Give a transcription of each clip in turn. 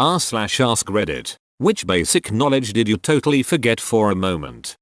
r/ask Reddit. Which basic knowledge did you totally forget for a moment?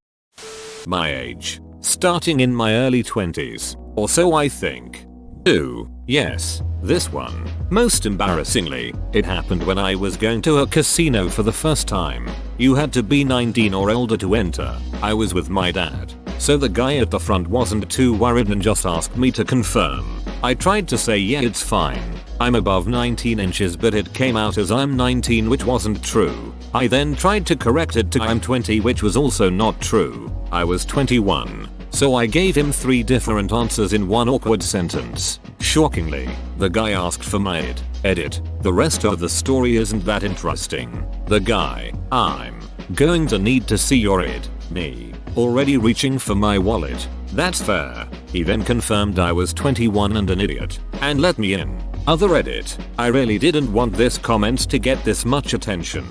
My age. Starting in my early 20s. Or so I think. Ooh, yes, this one. Most embarrassingly, it happened when I was going to a casino for the first time. You had to be 19 or older to enter. I was with my dad. So the guy at the front wasn't too worried and just asked me to confirm. I tried to say yeah, it's fine. I'm above 19 inches, but it came out as I'm 19, which wasn't true. I then tried to correct it to I'm 20, which was also not true. I was 21. So I gave him 3 different answers in one awkward sentence. Shockingly, the guy asked for my edit. The rest of the story isn't that interesting. The guy, I'm going to need to see your id. Me, already reaching for my wallet. That's fair. He then confirmed I was 21 and an idiot, and let me in. Other edit. I really didn't want this comment to get this much attention.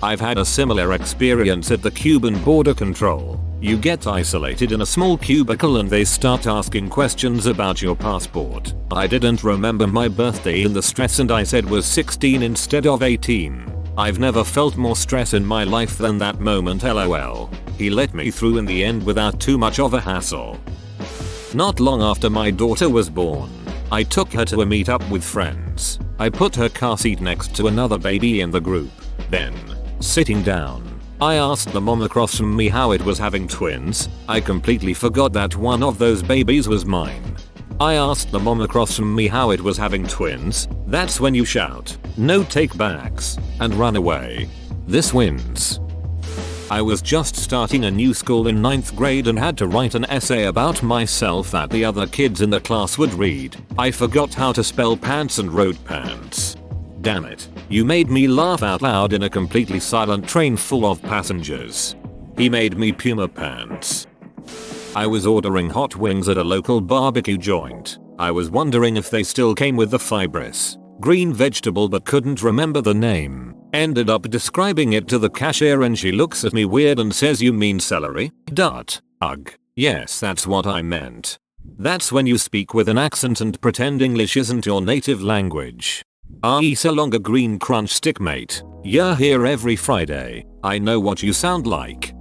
I've had a similar experience at the Cuban border control. You get isolated in a small cubicle and they start asking questions about your passport. I didn't remember my birthday in the stress and I said was 16 instead of 18. I've never felt more stress in my life than that moment, lol. He let me through in the end without too much of a hassle. Not long after my daughter was born, I took her to a meetup with friends. I put her car seat next to another baby in the group. Then, sitting down, I asked the mom across from me how it was having twins. I completely forgot that one of those babies was mine. I asked the mom across from me how it was having twins. That's when you shout, no takebacks, and run away. This wins. I was just starting a new school in 9th grade and had to write an essay about myself that the other kids in the class would read. I forgot how to spell pants and wrote pants. Damn it. You made me laugh out loud in a completely silent train full of passengers. He made me Puma pants. I was ordering hot wings at a local barbecue joint. I was wondering if they still came with the fibrous green vegetable but couldn't remember the name. Ended up describing it to the cashier and she looks at me weird and says, you mean celery? Ugh. Yes, that's what I meant. That's when you speak with an accent and pretend English isn't your native language. Eat a longer green crunch stick, mate. You're here every Friday. I know what you sound like.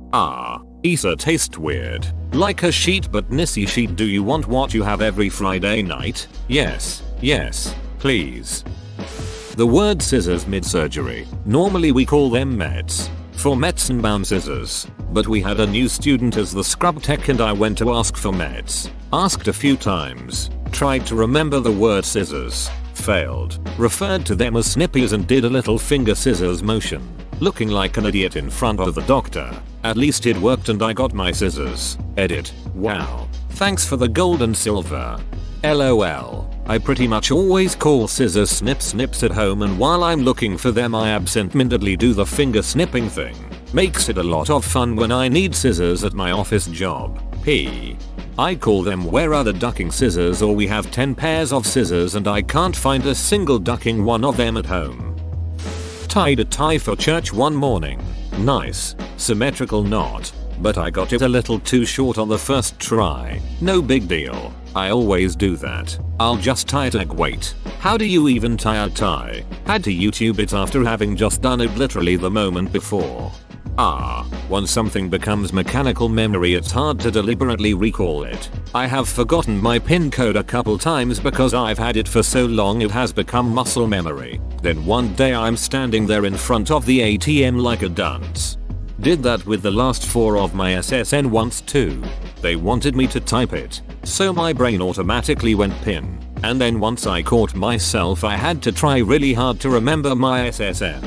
Isa taste weird. Like a sheet, but Nissy sheet. Do you want what you have every Friday night? Yes, please. The word scissors mid-surgery. Normally we call them meds. For Metzenbaum scissors. But we had a new student as the scrub tech and I went to ask for meds. Asked a few times. Tried to remember the word scissors. Failed. Referred to them as snippies and did a little finger scissors motion. Looking like an idiot in front of the doctor. At least it worked and I got my scissors. Edit. Wow. Thanks for the gold and silver. LOL. I pretty much always call scissors snips at home, and while I'm looking for them I absent-mindedly do the finger snipping thing. Makes it a lot of fun when I need scissors at my office job. I call them where are the ducking scissors, or we have 10 pairs of scissors and I can't find a single ducking one of them at home. Tied a tie for church one morning. Nice, symmetrical knot. But I got it a little too short on the first try. No big deal. I always do that. I'll just tie it like wait. How do you even tie a tie? Had to YouTube it after having just done it literally the moment before. Once something becomes mechanical memory it's hard to deliberately recall it. I have forgotten my PIN code a couple times because I've had it for so long it has become muscle memory. Then one day I'm standing there in front of the ATM like a dunce. Did that with the last 4 of my SSN once too. They wanted me to type it, so my brain automatically went PIN. And then once I caught myself I had to try really hard to remember my SSN.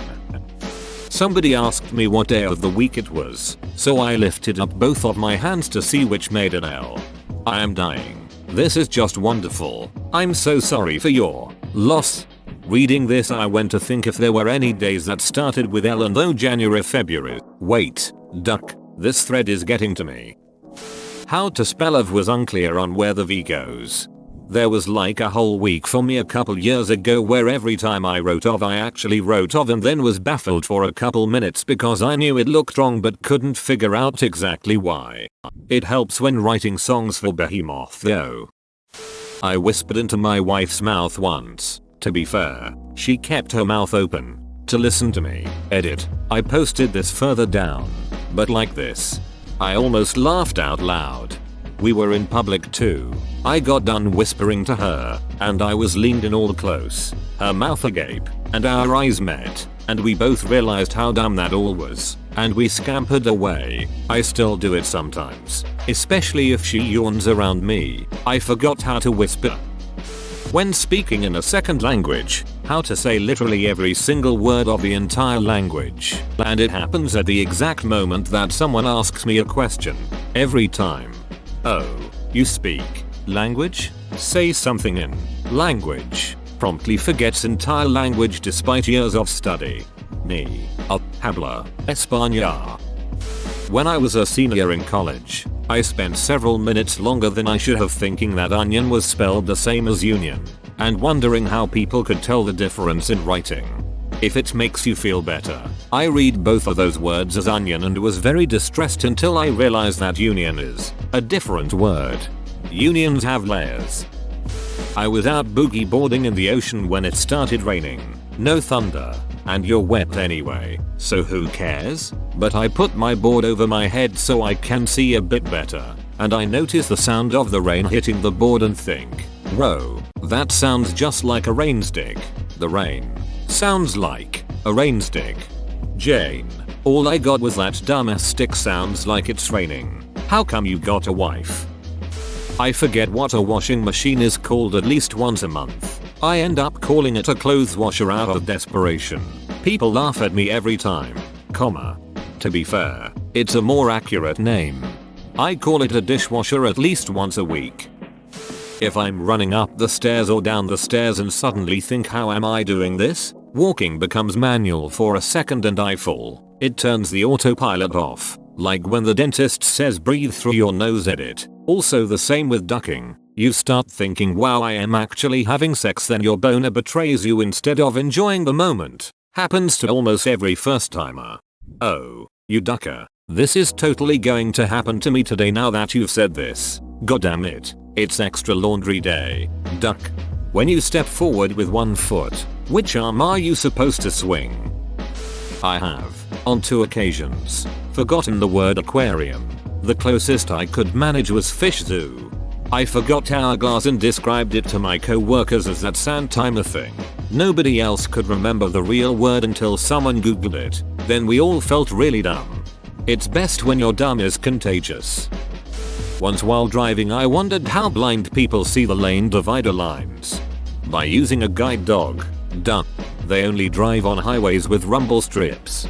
Somebody asked me what day of the week it was, so I lifted up both of my hands to see which made an L. I am dying. This is just wonderful. I'm so sorry for your loss. Reading this I went to think if there were any days that started with L and though January, February. Wait, duck, this thread is getting to me. How to spell of was unclear on where the V goes. There was like a whole week for me a couple years ago where every time I wrote of I actually wrote of and then was baffled for a couple minutes because I knew it looked wrong but couldn't figure out exactly why. It helps when writing songs for Behemoth though. I whispered into my wife's mouth once. To be fair, she kept her mouth open. to listen to me. Edit. I posted this further down. But like this. I almost laughed out loud. We were in public too. I got done whispering to her, and I was leaned in all close. Her mouth agape, and our eyes met, and we both realized how dumb that all was, and we scampered away. I still do it sometimes, especially if she yawns around me. I forgot how to whisper. When speaking in a second language, how to say literally every single word of the entire language. And it happens at the exact moment that someone asks me a question. Every time. Oh, you speak language? Say something in language. Promptly forgets entire language despite years of study. Me. Habla Español. When I was a senior in college, I spent several minutes longer than I should have thinking that onion was spelled the same as union, and wondering how people could tell the difference in writing. If it makes you feel better, I read both of those words as onion and was very distressed until I realized that union is a different word. Unions have layers. I was out boogie boarding in the ocean when it started raining. No thunder, and you're wet anyway, so who cares? But I put my board over my head so I can see a bit better, and I notice the sound of the rain hitting the board and think, whoa, that sounds just like a rain stick. The rain sounds like a rain stick. Jane, all I got was that dumbass stick sounds like it's raining. How come you got a wife? I forget what a washing machine is called at least once a month. I end up calling it a clothes washer out of desperation. People laugh at me every time. To be fair, it's a more accurate name. I call it a dishwasher at least once a week. If I'm running up the stairs or down the stairs and suddenly think how am I doing this? Walking becomes manual for a second and I fall. It turns the autopilot off. Like when the dentist says breathe through your nose. Edit. Also the same with ducking. You start thinking wow I am actually having sex, then your boner betrays you instead of enjoying the moment. Happens to almost every first timer. Oh, you ducker. This is totally going to happen to me today now that you've said this. God damn it. It's extra laundry day. Duck. When you step forward with one foot, which arm are you supposed to swing? I have, on 2 occasions, forgotten the word aquarium. The closest I could manage was fish zoo. I forgot hourglass and described it to my co-workers as that sand timer thing. Nobody else could remember the real word until someone googled it. Then we all felt really dumb. It's best when your dumb is contagious. Once while driving I wondered how blind people see the lane divider lines. By using a guide dog. Duh. They only drive on highways with rumble strips.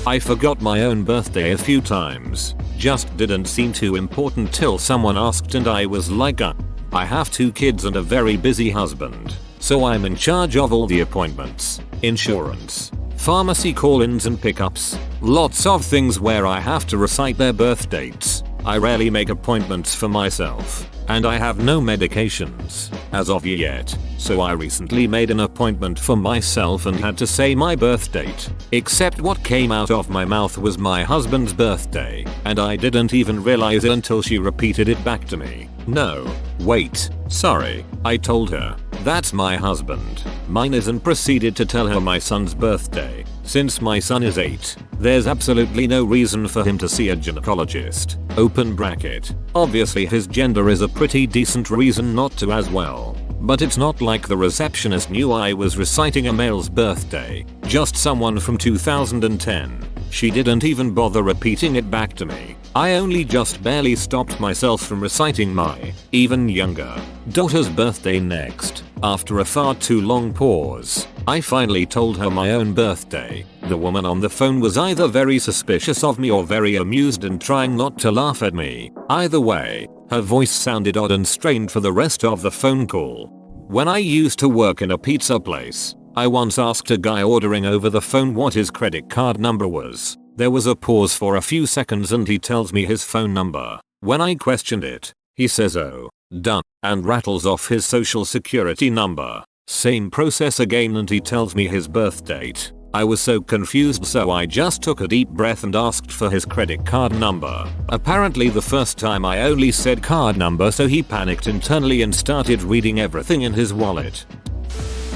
I forgot my own birthday a few times. Just didn't seem too important till someone asked and I was like I have 2 kids and a very busy husband, so I'm in charge of all the appointments, insurance, pharmacy call-ins and pickups, lots of things where I have to recite their birth dates. I rarely make appointments for myself, and I have no medications as of yet, so I recently made an appointment for myself and had to say my birth date, except what came out of my mouth was my husband's birthday, and I didn't even realize it until she repeated it back to me. No, wait, sorry, I told her, that's my husband, mine isn't, proceeded to tell her my son's birthday. Since my son is 8, there's absolutely no reason for him to see a gynecologist. Open bracket. Obviously his gender is a pretty decent reason not to as well. But it's not like the receptionist knew I was reciting a male's birthday, just someone from 2010. She didn't even bother repeating it back to me. I only just barely stopped myself from reciting my even younger daughter's birthday next. After a far too long pause, I finally told her my own birthday. The woman on the phone was either very suspicious of me or very amused and trying not to laugh at me. Either way, her voice sounded odd and strained for the rest of the phone call. When I used to work in a pizza place, I once asked a guy ordering over the phone what his credit card number was. There was a pause for a few seconds and he tells me his phone number. When I questioned it, he says oh, done, and rattles off his social security number. Same process again and he tells me his birth date. I was so confused, so I just took a deep breath and asked for his credit card number. Apparently the first time I only said card number, so he panicked internally and started reading everything in his wallet.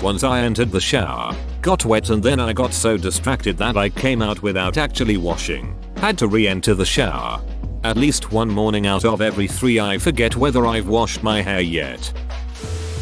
Once I entered the shower, got wet and then I got so distracted that I came out without actually washing. Had to re-enter the shower. At least one morning out of every 3 I forget whether I've washed my hair yet.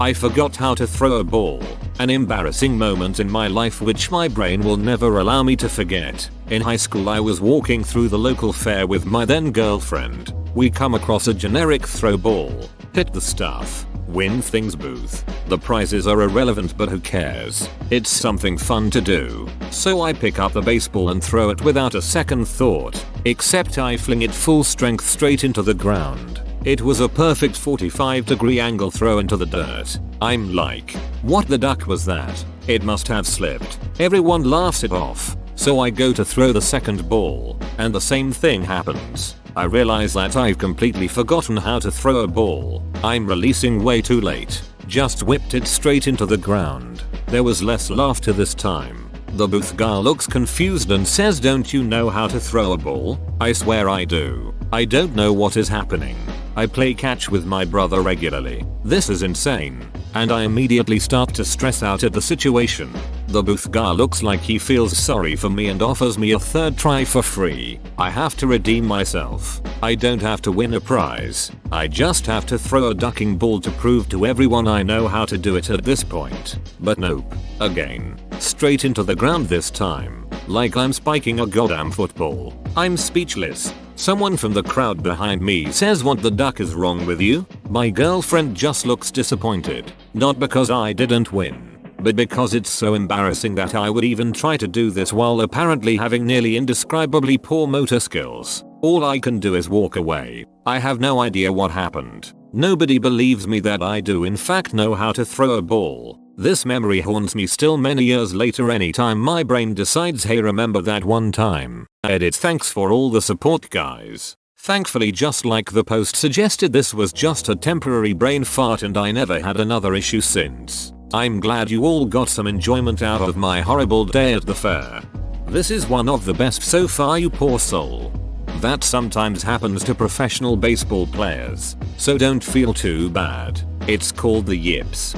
I forgot how to throw a ball, an embarrassing moment in my life which my brain will never allow me to forget. In high school I was walking through the local fair with my then girlfriend. We come across a generic throw ball, hit the stuff, win things booth. The prizes are irrelevant but who cares? It's something fun to do. So I pick up the baseball and throw it without a second thought, except I fling it full strength straight into the ground. It was a perfect 45-degree angle throw into the dirt. I'm like, what the duck was that? It must have slipped. Everyone laughs it off. So I go to throw the second ball, and the same thing happens. I realize that I've completely forgotten how to throw a ball. I'm releasing way too late. Just whipped it straight into the ground. There was less laughter this time. The booth guy looks confused and says, "Don't you know how to throw a ball?" I swear I do. I don't know what is happening. I play catch with my brother regularly. This is insane. And I immediately start to stress out at the situation. The booth guy looks like he feels sorry for me and offers me a third try for free. I have to redeem myself. I don't have to win a prize. I just have to throw a ducking ball to prove to everyone I know how to do it at this point. But nope. Again. Straight into the ground this time. Like I'm spiking a goddamn football. I'm speechless. Someone from the crowd behind me says, "What the duck is wrong with you?" My girlfriend just looks disappointed. Not because I didn't win, but because it's so embarrassing that I would even try to do this while apparently having nearly indescribably poor motor skills. All I can do is walk away. I have no idea what happened. Nobody believes me that I do in fact know how to throw a ball. This memory haunts me still many years later anytime my brain decides, "Hey, remember that one time." Edit. Thanks for all the support, guys. Thankfully, just like the post suggested, this was just a temporary brain fart and I never had another issue since. I'm glad you all got some enjoyment out of my horrible day at the fair. This is one of the best so far, you poor soul. That sometimes happens to professional baseball players, so don't feel too bad. It's called the yips.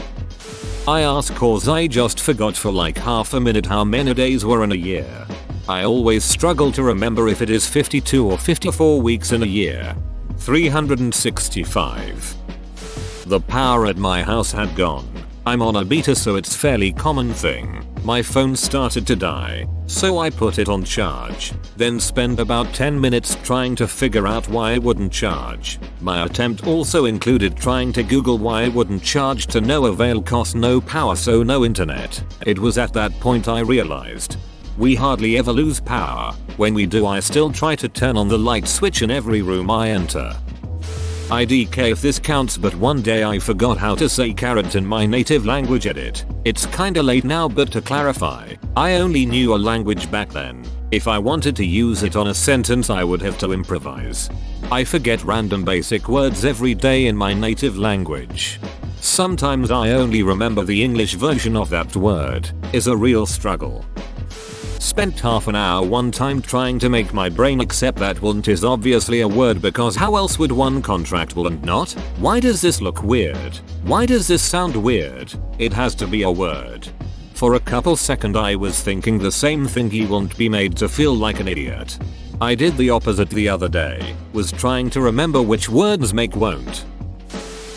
I ask cause I just forgot for like half a minute how many days were in a year. I always struggle to remember if it is 52 or 54 weeks in a year. 365. The power at my house had gone. I'm on a beta so it's fairly common thing. My phone started to die, so I put it on charge, then spent about 10 minutes trying to figure out why it wouldn't charge. My attempt also included trying to Google why it wouldn't charge, to no avail, cost no power so no internet. It was at that point I realized we hardly ever lose power. When we do, I still try to turn on the light switch in every room I enter. IDK if this counts, but one day I forgot how to say carrot in my native language. Edit. It's kinda late now, but to clarify, I only knew a language back then. If I wanted to use it on a sentence I would have to improvise. I forget random basic words every day in my native language. Sometimes I only remember the English version of that word. Is a real struggle. Spent half an hour one time trying to make my brain accept that want is obviously a word, because how else would one contract will and not? Why does this look weird? Why does this sound weird? It has to be a word. For a couple seconds I was thinking the same thing, he won't be made to feel like an idiot. I did the opposite the other day, was trying to remember which words make won't.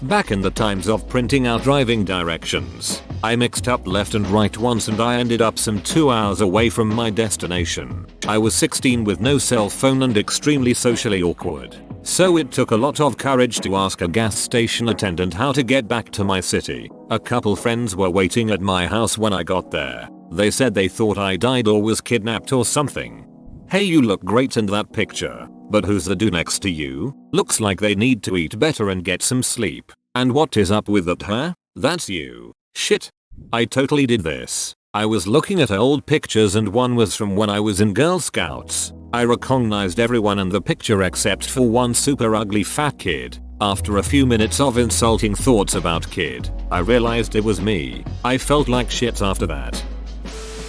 Back in the times of printing out driving directions, I mixed up left and right once and I ended up some 2 hours away from my destination. I was 16 with no cell phone and extremely socially awkward, so it took a lot of courage to ask a gas station attendant how to get back to my city. A couple friends were waiting at my house when I got there. They said they thought I died or was kidnapped or something. "Hey, you look great in that picture, but who's the dude next to you? Looks like they need to eat better and get some sleep. And what is up with that, huh? That's you. Shit. I totally did this. I was looking at old pictures and one was from when I was in Girl Scouts. I recognized everyone in the picture except for one super ugly fat kid. After a few minutes of insulting thoughts about kid, I realized it was me. I felt like shit after that.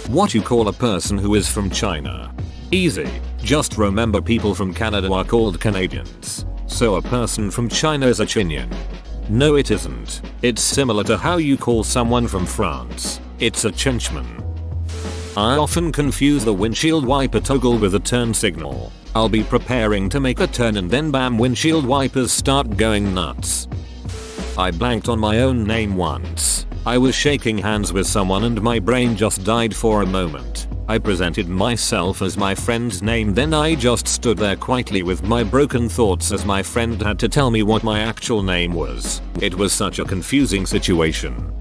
What you call a person who is from China? Easy. Just remember people from Canada are called Canadians. So a person from China is a Chinian. No, it isn't. It's similar to how you call someone from France. It's a Chinchman. I often confuse the windshield wiper toggle with a turn signal. I'll be preparing to make a turn and then bam, windshield wipers start going nuts. I blanked on my own name once. I was shaking hands with someone and my brain just died for a moment. I presented myself as my friend's name, then I just stood there quietly with my broken thoughts as my friend had to tell me what my actual name was. It was such a confusing situation.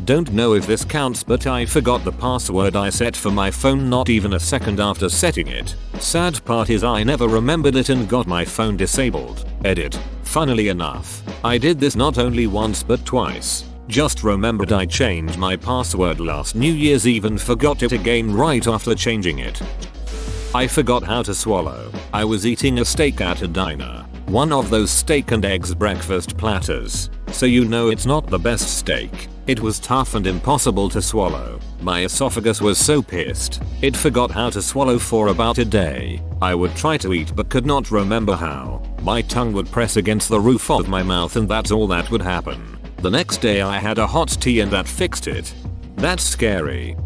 Don't know if this counts, but I forgot the password I set for my phone not even a second after setting it. Sad part is I never remembered it and got my phone disabled. Edit. Funnily enough, I did this not only once but twice. Just remembered I changed my password last New Year's Eve and forgot it again right after changing it. I forgot how to swallow. I was eating a steak at a diner. One of those steak and eggs breakfast platters. So you know it's not the best steak. It was tough and impossible to swallow. My esophagus was so pissed. It forgot how to swallow for about a day. I would try to eat but could not remember how. My tongue would press against the roof of my mouth and that's all that would happen. The next day I had a hot tea and that fixed it. That's scary.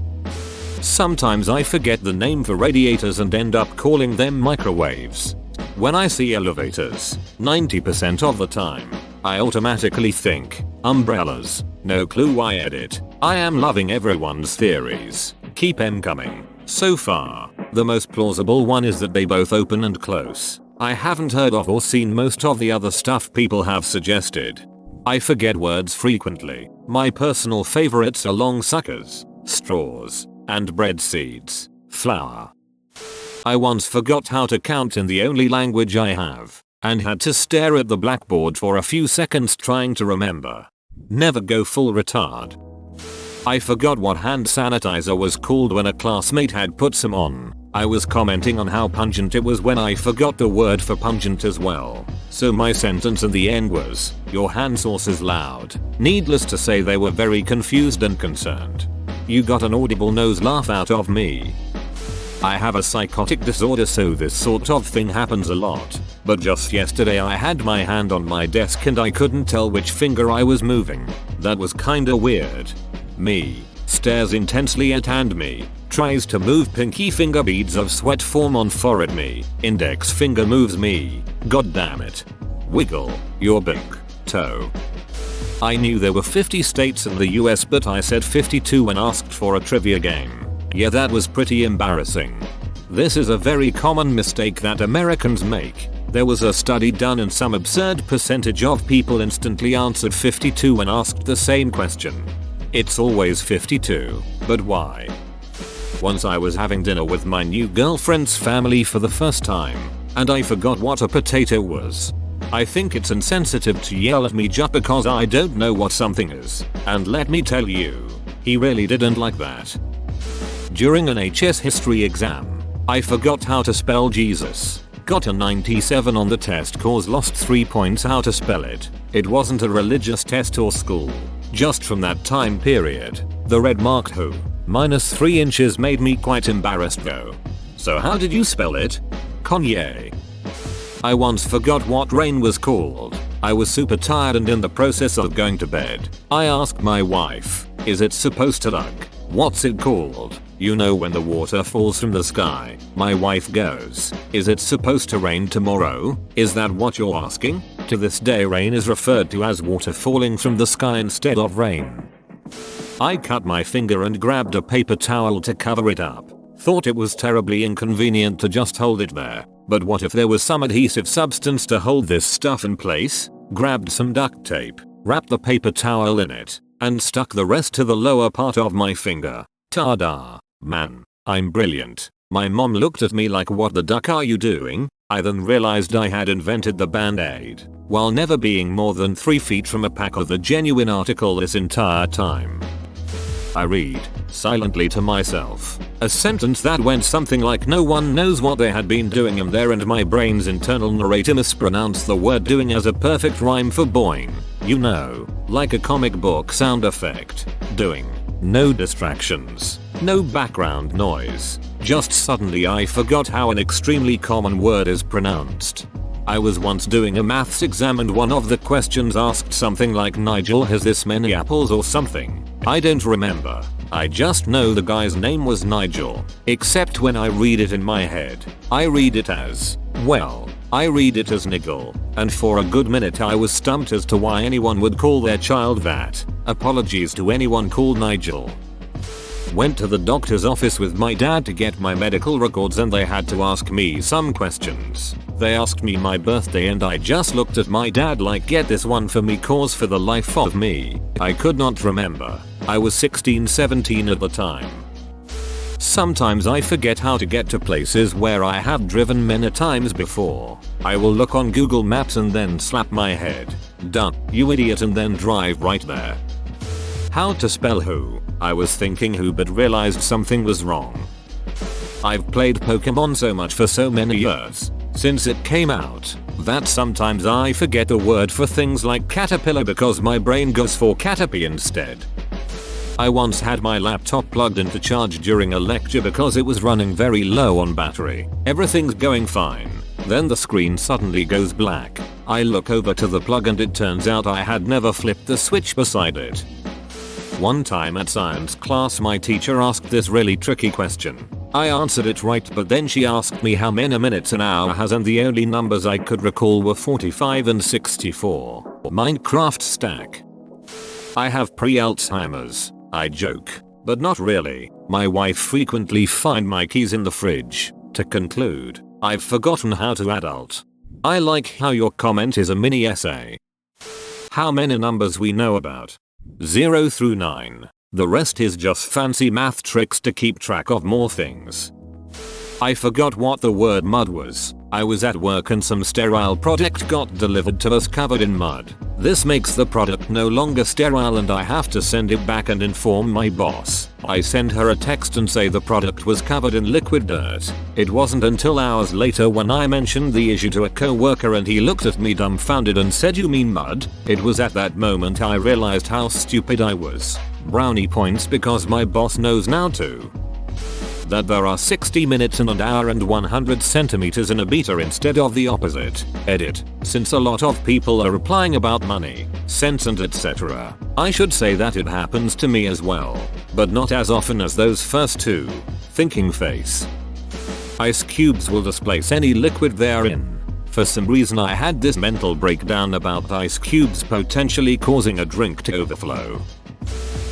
Sometimes I forget the name for radiators and end up calling them microwaves. When I see elevators, 90% of the time, I automatically think umbrellas. No clue why. Edit. I am loving everyone's theories. Keep them coming. So far, the most plausible one is that they both open and close. I haven't heard of or seen most of the other stuff people have suggested. I forget words frequently. My personal favorites are long suckers, straws, and bread seeds, flour. I once forgot how to count in the only language I have, and had to stare at the blackboard for a few seconds trying to remember. Never go full retard. I forgot what hand sanitizer was called when a classmate had put some on. I was commenting on how pungent it was when I forgot the word for pungent as well. So my sentence in the end was, your hand sauce is loud. Needless to say they were very confused and concerned. You got an audible nose laugh out of me. I have a psychotic disorder so this sort of thing happens a lot. But just yesterday I had my hand on my desk and I couldn't tell which finger I was moving. That was kinda weird. Me. Stares intensely at hand me. Tries to move pinky finger, beads of sweat form on forehead me. Index finger moves me. God damn it. Wiggle. Your big toe. I knew there were 50 states in the US but I said 52 when asked for a trivia game. Yeah, that was pretty embarrassing. This is a very common mistake that Americans make. There was a study done and some absurd percentage of people instantly answered 52 when asked the same question. It's always 52, but why? Once I was having dinner with my new girlfriend's family for the first time, and I forgot what a potato was. I think it's insensitive to yell at me just because I don't know what something is, and let me tell you, he really didn't like that. During an HS history exam, I forgot how to spell Jesus. Got a 97 on the test cause lost 3 points how to spell it. It wasn't a religious test or school. Just from that time period, the red marked who -3 inches made me quite embarrassed though. So how did you spell it? Kanye. I once forgot what rain was called. I was super tired and in the process of going to bed. I asked my wife, is it supposed to look? What's it called? You know when the water falls from the sky. My wife goes, is it supposed to rain tomorrow? Is that what you're asking? To this day rain is referred to as water falling from the sky instead of rain. I cut my finger and grabbed a paper towel to cover it up. Thought it was terribly inconvenient to just hold it there. But what if there was some adhesive substance to hold this stuff in place? Grabbed some duct tape, wrapped the paper towel in it, and stuck the rest to the lower part of my finger. Ta-da! Man, I'm brilliant. My mom looked at me like, what the duck are you doing? I then realized I had invented the band-aid, while never being more than 3 feet from a pack of the genuine article this entire time. I read, silently to myself, a sentence that went something like no one knows what they had been doing in there and my brain's internal narrator mispronounced the word doing as a perfect rhyme for boing. You know, like a comic book sound effect. Doing. No distractions. No background noise. Just suddenly I forgot how an extremely common word is pronounced. I was once doing a maths exam and one of the questions asked something like Nigel has this many apples or something. I don't remember. I just know the guy's name was Nigel, except when I read it in my head, I read it as, well, I read it as Nigel, and for a good minute I was stumped as to why anyone would call their child that. Apologies to anyone called Nigel. Went to the doctor's office with my dad to get my medical records and they had to ask me some questions. They asked me my birthday and I just looked at my dad like, get this one for me, cause for the life of me, I could not remember. I was 16-17 at the time. Sometimes I forget how to get to places where I have driven many times before. I will look on Google Maps and then slap my head. Done, you idiot, and then drive right there. How to spell who? I was thinking who but realized something was wrong. I've played Pokemon so much for so many years, since it came out, that sometimes I forget the word for things like caterpillar because my brain goes for Caterpie instead. I once had my laptop plugged into charge during a lecture because it was running very low on battery. Everything's going fine. Then the screen suddenly goes black. I look over to the plug and it turns out I had never flipped the switch beside it. One time at science class my teacher asked this really tricky question. I answered it right, but then she asked me how many minutes an hour has and the only numbers I could recall were 45 and 64. Minecraft stack. I have pre-Alzheimer's. I joke, but not really. My wife frequently finds my keys in the fridge. To conclude, I've forgotten how to adult. I like how your comment is a mini essay. How many numbers we know about? 0 through 9. The rest is just fancy math tricks to keep track of more things. I forgot what the word mud was. I was at work and some sterile product got delivered to us covered in mud. This makes the product no longer sterile and I have to send it back and inform my boss. I send her a text and say the product was covered in liquid dirt. It wasn't until hours later when I mentioned the issue to a coworker and he looked at me dumbfounded and said, "You mean mud?" It was at that moment I realized how stupid I was. Brownie points because my boss knows now too. That there are 60 minutes in an hour and 100 centimeters in a beater instead of the opposite. Edit. Since a lot of people are replying about money, cents and etc. I should say that it happens to me as well, but not as often as those first two. Thinking face. Ice cubes will displace any liquid they're in. For some reason I had this mental breakdown about ice cubes potentially causing a drink to overflow.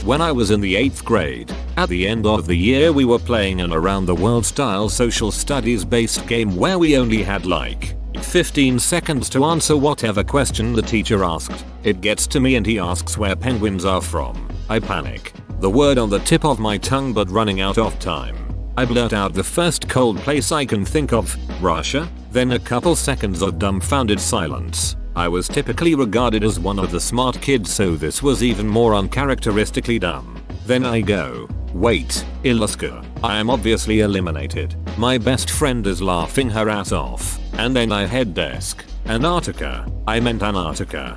When I was in the 8th grade, at the end of the year we were playing an around the world style social studies based game where we only had like 15 seconds to answer whatever question the teacher asked. It gets to me and he asks where penguins are from. I panic. The word on the tip of my tongue but running out of time. I blurt out the first cold place I can think of, Russia, then a couple seconds of dumbfounded silence. I was typically regarded as one of the smart kids, so this was even more uncharacteristically dumb. Then I go, wait, Alaska. I am obviously eliminated. My best friend is laughing her ass off. And then I head desk. Antarctica. I meant Antarctica.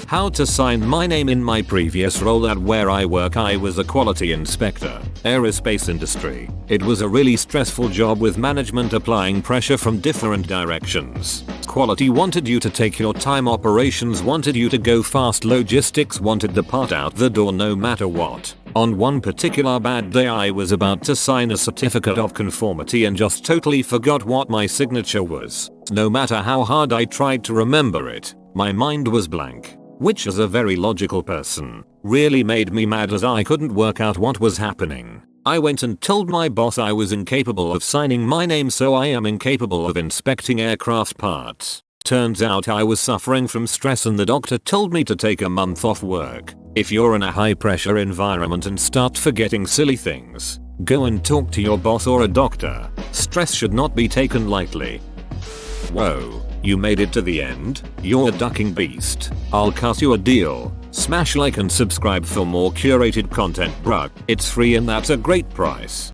How to sign my name. In my previous role at where I work I was a quality inspector, aerospace industry. It was a really stressful job with management applying pressure from different directions. Quality wanted you to take your time, operations wanted you to go fast, logistics wanted the part out the door no matter what. On one particular bad day I was about to sign a certificate of conformity and just totally forgot what my signature was. No matter how hard I tried to remember it, my mind was blank. Which as a very logical person, really made me mad as I couldn't work out what was happening. I went and told my boss I was incapable of signing my name, so I am incapable of inspecting aircraft parts. Turns out I was suffering from stress and the doctor told me to take a month off work. If you're in a high pressure environment and start forgetting silly things, go and talk to your boss or a doctor. Stress should not be taken lightly. Whoa. You made it to the end? You're a ducking beast. I'll cut you a deal. Smash like and subscribe for more curated content, bruh. It's free and that's a great price.